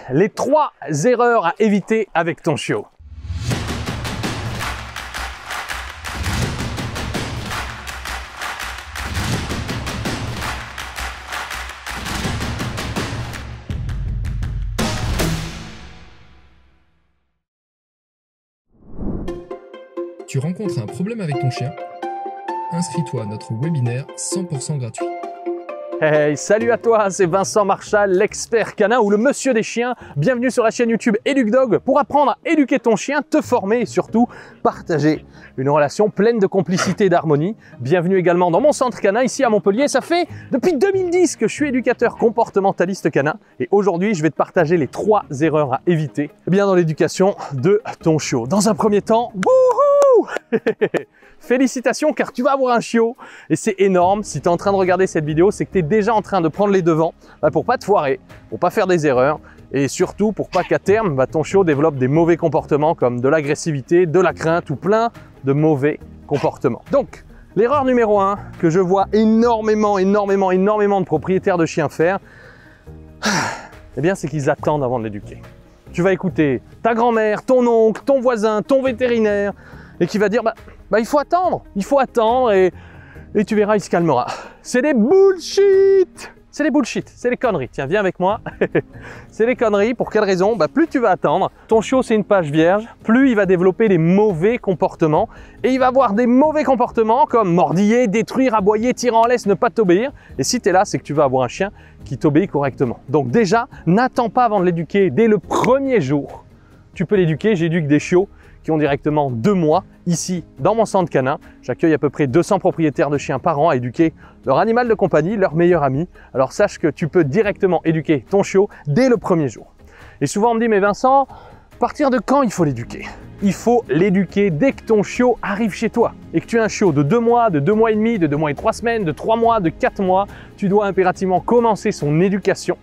Les 3 erreurs à éviter avec ton chiot. Tu rencontres un problème avec ton chien? Inscris-toi à notre webinaire 100% gratuit. Hey, salut à toi, c'est Vincent Marchal, l'expert canin ou le monsieur des chiens. Bienvenue sur la chaîne YouTube EducDog pour apprendre à éduquer ton chien, te former et surtout partager une relation pleine de complicité et d'harmonie. Bienvenue également dans mon centre canin ici à Montpellier. Ça fait depuis 2010 que je suis éducateur comportementaliste canin et aujourd'hui je vais te partager les 3 erreurs à éviter dans l'éducation de ton chiot. Dans un premier temps, wouhou félicitations car tu vas avoir un chiot et c'est énorme. Si tu es en train de regarder cette vidéo, c'est que tu es déjà en train de prendre les devants pour pas te foirer, pour pas faire des erreurs et surtout pour pas qu'à terme ton chiot développe des mauvais comportements comme de l'agressivité, de la crainte ou plein de mauvais comportements. Donc l'erreur numéro 1 que je vois énormément de propriétaires de chiens faire, c'est qu'ils attendent avant de l'éduquer. Tu vas écouter ta grand-mère, ton oncle, ton voisin, ton vétérinaire et qui va dire il faut attendre et tu verras, il se calmera. C'est des bullshit! C'est des bullshit, c'est des conneries. Tiens, viens avec moi. C'est des conneries. Pour quelle raison? Plus tu vas attendre, ton chiot c'est une page vierge, plus il va développer des mauvais comportements et il va avoir des mauvais comportements comme mordiller, détruire, aboyer, tirer en laisse, ne pas t'obéir. Et si tu es là, c'est que tu vas avoir un chien qui t'obéit correctement. Donc déjà, n'attends pas avant de l'éduquer dès le premier jour. Tu peux l'éduquer, j'éduque des chiots qui ont directement 2 mois ici dans mon centre canin. J'accueille à peu près 200 propriétaires de chiens par an à éduquer leur animal de compagnie, leur meilleur ami. Alors sache que tu peux directement éduquer ton chiot dès le premier jour. Et souvent on me dit, mais Vincent, à partir de quand il faut l'éduquer? Il faut l'éduquer dès que ton chiot arrive chez toi et que tu as un chiot de 2 mois, de 2 mois et demi, de 2 mois et 3 semaines, de 3 mois, de 4 mois. Tu dois impérativement commencer son éducation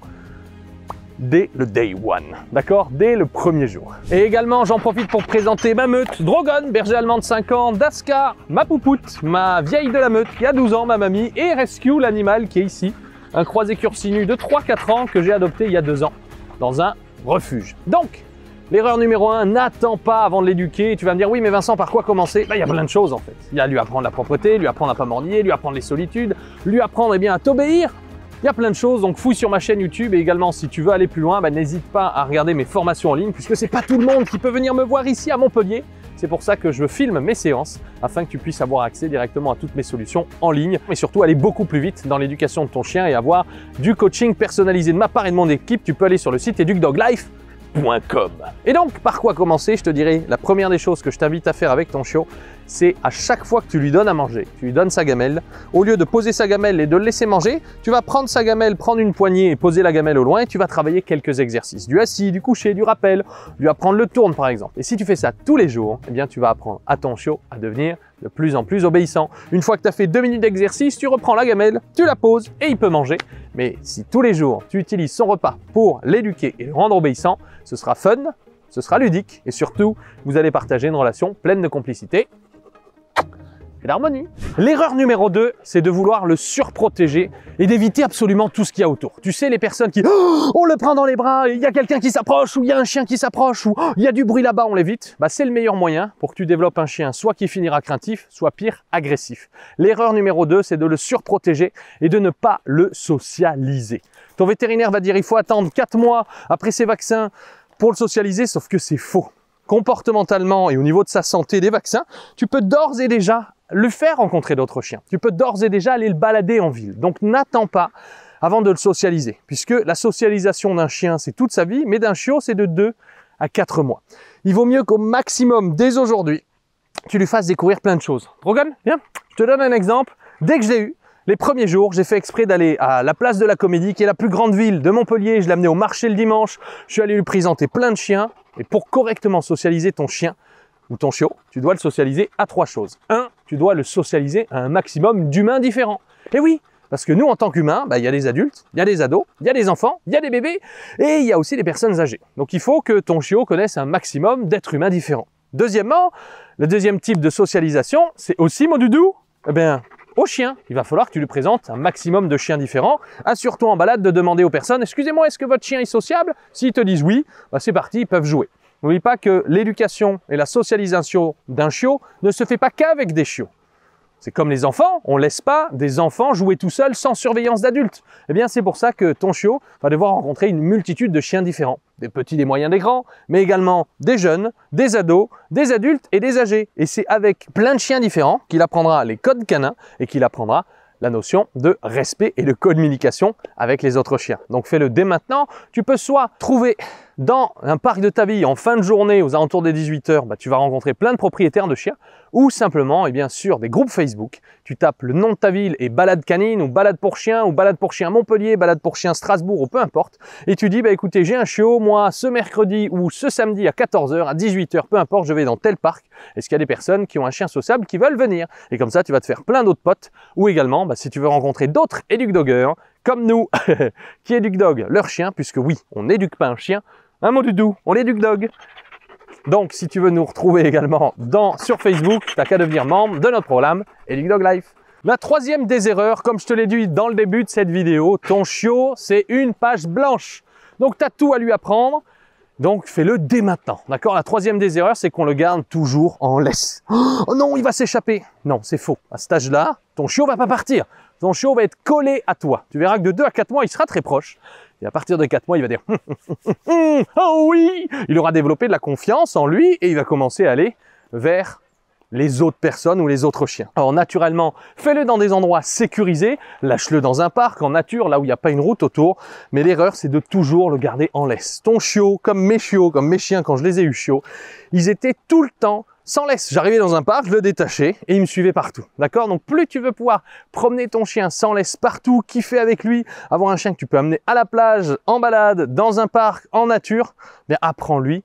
dès le day one, d'accord? Dès le premier jour. Et également, j'en profite pour présenter ma meute, Drogon, berger allemand de 5 ans, Daskar, ma poupoute, ma vieille de la meute qui a 12 ans, ma mamie, et Rescue, l'animal qui est ici, un croisé cursinu de 3-4 ans que j'ai adopté il y a 2 ans dans un refuge. Donc, l'erreur numéro 1, n'attends pas avant de l'éduquer. Tu vas me dire, oui mais Vincent, par quoi commencer? Il y a plein de choses en fait. Il y a lui apprendre la propreté, lui apprendre à pas mordiller, lui apprendre les solitudes, lui apprendre à t'obéir. Il y a plein de choses, donc fouille sur ma chaîne YouTube et également si tu veux aller plus loin, n'hésite pas à regarder mes formations en ligne puisque c'est pas tout le monde qui peut venir me voir ici à Montpellier. C'est pour ça que je filme mes séances afin que tu puisses avoir accès directement à toutes mes solutions en ligne et surtout aller beaucoup plus vite dans l'éducation de ton chien et avoir du coaching personnalisé de ma part et de mon équipe. Tu peux aller sur le site educdoglife.com. Et donc, par quoi commencer? Je te dirais, la première des choses que je t'invite à faire avec ton chiot, c'est à chaque fois que tu lui donnes à manger, tu lui donnes sa gamelle, au lieu de poser sa gamelle et de le laisser manger, tu vas prendre sa gamelle, prendre une poignée et poser la gamelle au loin et tu vas travailler quelques exercices. Du assis, du coucher, du rappel, lui apprendre le tourne par exemple. Et si tu fais ça tous les jours, tu vas apprendre à ton chiot à devenir de plus en plus obéissant. Une fois que tu as fait 2 minutes d'exercice, tu reprends la gamelle, tu la poses et il peut manger. Mais si tous les jours, tu utilises son repas pour l'éduquer et le rendre obéissant, ce sera fun, ce sera ludique et surtout, vous allez partager une relation pleine de complicité et d'harmonie. L'erreur numéro 2, c'est de vouloir le surprotéger et d'éviter absolument tout ce qu'il y a autour. Tu sais, les personnes qui on le prend dans les bras, il y a quelqu'un qui s'approche ou il y a un chien qui s'approche ou il y a du bruit là-bas, on l'évite. C'est le meilleur moyen pour que tu développes un chien soit qui finira craintif, soit pire, agressif. L'erreur numéro 2, c'est de le surprotéger et de ne pas le socialiser. Ton vétérinaire va dire il faut attendre 4 mois après ses vaccins pour le socialiser, sauf que c'est faux. Comportementalement et au niveau de sa santé des vaccins, tu peux d'ores et déjà le faire rencontrer d'autres chiens. Tu peux d'ores et déjà aller le balader en ville. Donc n'attends pas avant de le socialiser, puisque la socialisation d'un chien, c'est toute sa vie, mais d'un chiot, c'est de 2 à 4 mois. Il vaut mieux qu'au maximum, dès aujourd'hui, tu lui fasses découvrir plein de choses. Drogon, viens, je te donne un exemple. Dès que je l'ai eu, les premiers jours, j'ai fait exprès d'aller à la place de la Comédie, qui est la plus grande ville de Montpellier. Je l'ai amené au marché le dimanche. Je suis allé lui présenter plein de chiens. Et pour correctement socialiser ton chien ou ton chiot, tu dois le socialiser à 3 choses. 1, tu dois le socialiser à un maximum d'humains différents. Et oui, parce que nous, en tant qu'humains, il y a des adultes, il y a des ados, il y a des enfants, il y a des bébés et il y a aussi des personnes âgées. Donc il faut que ton chiot connaisse un maximum d'êtres humains différents. Deuxièmement, le deuxième type de socialisation, c'est aussi, mon doudou, au chien, il va falloir que tu lui présentes un maximum de chiens différents. Assure-toi en balade de demander aux personnes « Excusez-moi, est-ce que votre chien est sociable ?» S'ils te disent oui, bah c'est parti, ils peuvent jouer. N'oublie pas que l'éducation et la socialisation d'un chiot ne se fait pas qu'avec des chiots. C'est comme les enfants, on ne laisse pas des enfants jouer tout seuls sans surveillance d'adultes. Eh bien, c'est pour ça que ton chiot va devoir rencontrer une multitude de chiens différents. Des petits, des moyens, des grands, mais également des jeunes, des ados, des adultes et des âgés. Et c'est avec plein de chiens différents qu'il apprendra les codes canins et qu'il apprendra la notion de respect et de communication avec les autres chiens. Donc fais-le dès maintenant. Tu peux soit trouver dans un parc de ta ville en fin de journée aux alentours des 18 h, tu vas rencontrer plein de propriétaires de chiens, ou simplement, et bien sûr, des groupes Facebook. Tu tapes le nom de ta ville et balade canine, ou balade pour chien, ou balade pour chien Montpellier, balade pour chien Strasbourg, ou peu importe. Et tu dis, écoutez, j'ai un chiot, moi, ce mercredi ou ce samedi à 14 h, à 18 h, peu importe, je vais dans tel parc. Est-ce qu'il y a des personnes qui ont un chien sociable qui veulent venir? Et comme ça, tu vas te faire plein d'autres potes. Ou également, si tu veux rencontrer d'autres éduc-doggers, comme nous, qui éduquent leur chien, puisque oui, on n'éduque pas un chien, un mot du doux, on l'éduque-dog. Donc, si tu veux nous retrouver également sur Facebook, tu n'as qu'à devenir membre de notre programme Educ-Dog Life. La troisième des erreurs, comme je te l'ai dit dans le début de cette vidéo, ton chiot, c'est une page blanche. Donc, tu as tout à lui apprendre. Donc, fais-le dès maintenant. D'accord? La troisième des erreurs, c'est qu'on le garde toujours en laisse. Oh non, il va s'échapper. Non, c'est faux. À cet âge-là, ton chiot va pas partir. Ton chiot va être collé à toi. Tu verras que de 2 à 4 mois, il sera très proche. Et à partir de 4 mois, il va dire « Oh oui !» Il aura développé de la confiance en lui et il va commencer à aller vers les autres personnes ou les autres chiens. Alors naturellement, fais-le dans des endroits sécurisés, lâche-le dans un parc, en nature, là où il n'y a pas une route autour. Mais l'erreur, c'est de toujours le garder en laisse. Ton chiot, comme mes chiens quand je les ai eu chiots, ils étaient tout le temps sans laisse. J'arrivais dans un parc, je le détachais et il me suivait partout. D'accord? Donc plus tu veux pouvoir promener ton chien sans laisse partout, kiffer avec lui, avoir un chien que tu peux amener à la plage, en balade, dans un parc, en nature, bien apprends-lui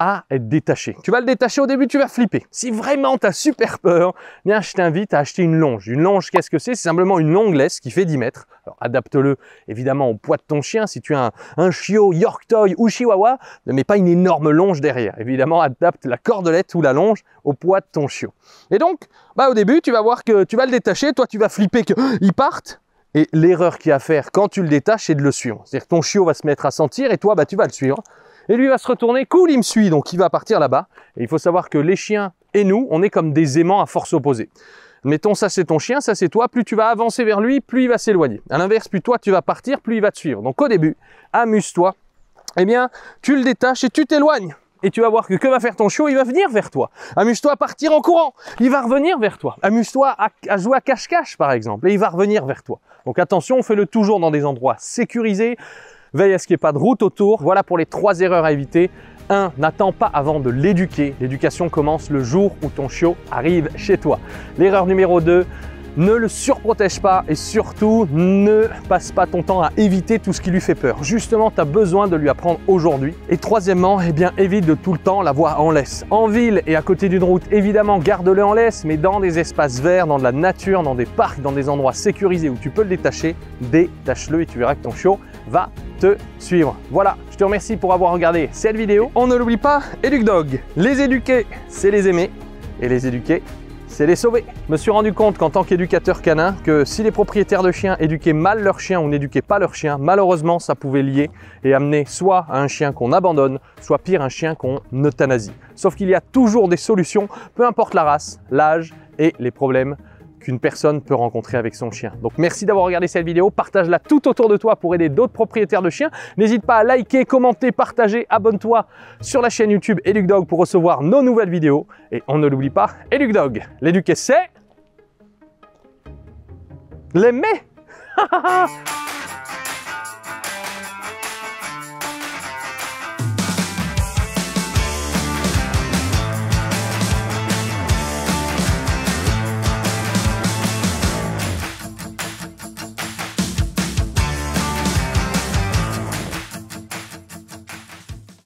à être détaché. Tu vas le détacher au début, tu vas flipper. Si vraiment tu as super peur, bien je t'invite à acheter une longe. Une longe, qu'est-ce que c'est? C'est simplement une longue laisse qui fait 10 mètres. Alors adapte-le évidemment au poids de ton chien. Si tu as un chiot, York Toy ou Chihuahua, ne mets pas une énorme longe derrière. Évidemment, adapte la cordelette ou la longe au poids de ton chiot. Et donc, au début, tu vas voir que tu vas le détacher. Toi, tu vas flipper qu'il parte. Et l'erreur qu'il y a à faire quand tu le détaches, c'est de le suivre. C'est-à-dire que ton chiot va se mettre à sentir et toi, tu vas le suivre. Et lui va se retourner, cool, il me suit, donc il va partir là-bas. Et il faut savoir que les chiens et nous, on est comme des aimants à force opposée. Mettons, ça c'est ton chien, ça c'est toi, plus tu vas avancer vers lui, plus il va s'éloigner. À l'inverse, plus toi tu vas partir, plus il va te suivre. Donc au début, amuse-toi, eh bien, tu le détaches et tu t'éloignes. Et tu vas voir que va faire ton chiot? Il va venir vers toi. Amuse-toi à partir en courant, il va revenir vers toi. Amuse-toi à jouer à cache-cache par exemple, et il va revenir vers toi. Donc attention, fais-le toujours dans des endroits sécurisés. Veille à ce qu'il n'y ait pas de route autour. Voilà pour les 3 erreurs à éviter. 1. N'attends pas avant de l'éduquer. L'éducation commence le jour où ton chiot arrive chez toi. L'erreur numéro 2. Ne le surprotège pas et surtout ne passe pas ton temps à éviter tout ce qui lui fait peur. Justement, tu as besoin de lui apprendre aujourd'hui. Et troisièmement, évite de tout le temps l'avoir en laisse. En ville et à côté d'une route, évidemment, garde-le en laisse, mais dans des espaces verts, dans de la nature, dans des parcs, dans des endroits sécurisés où tu peux le détacher, détache-le et tu verras que ton chiot va te suivre. Voilà, je te remercie pour avoir regardé cette vidéo. On ne l'oublie pas, Educ-Dog. Les éduquer, c'est les aimer et les éduquer, c'est les sauver. Je me suis rendu compte qu'en tant qu'éducateur canin, que si les propriétaires de chiens éduquaient mal leur chien ou n'éduquaient pas leur chien, malheureusement, ça pouvait lier et amener soit à un chien qu'on abandonne, soit pire, un chien qu'on euthanasie. Sauf qu'il y a toujours des solutions, peu importe la race, l'âge et les problèmes qu'une personne peut rencontrer avec son chien. Donc merci d'avoir regardé cette vidéo, partage-la tout autour de toi pour aider d'autres propriétaires de chiens. N'hésite pas à liker, commenter, partager, abonne-toi sur la chaîne YouTube Educ-Dog pour recevoir nos nouvelles vidéos. Et on ne l'oublie pas, Educ-Dog, l'éduquer c'est l'aimer.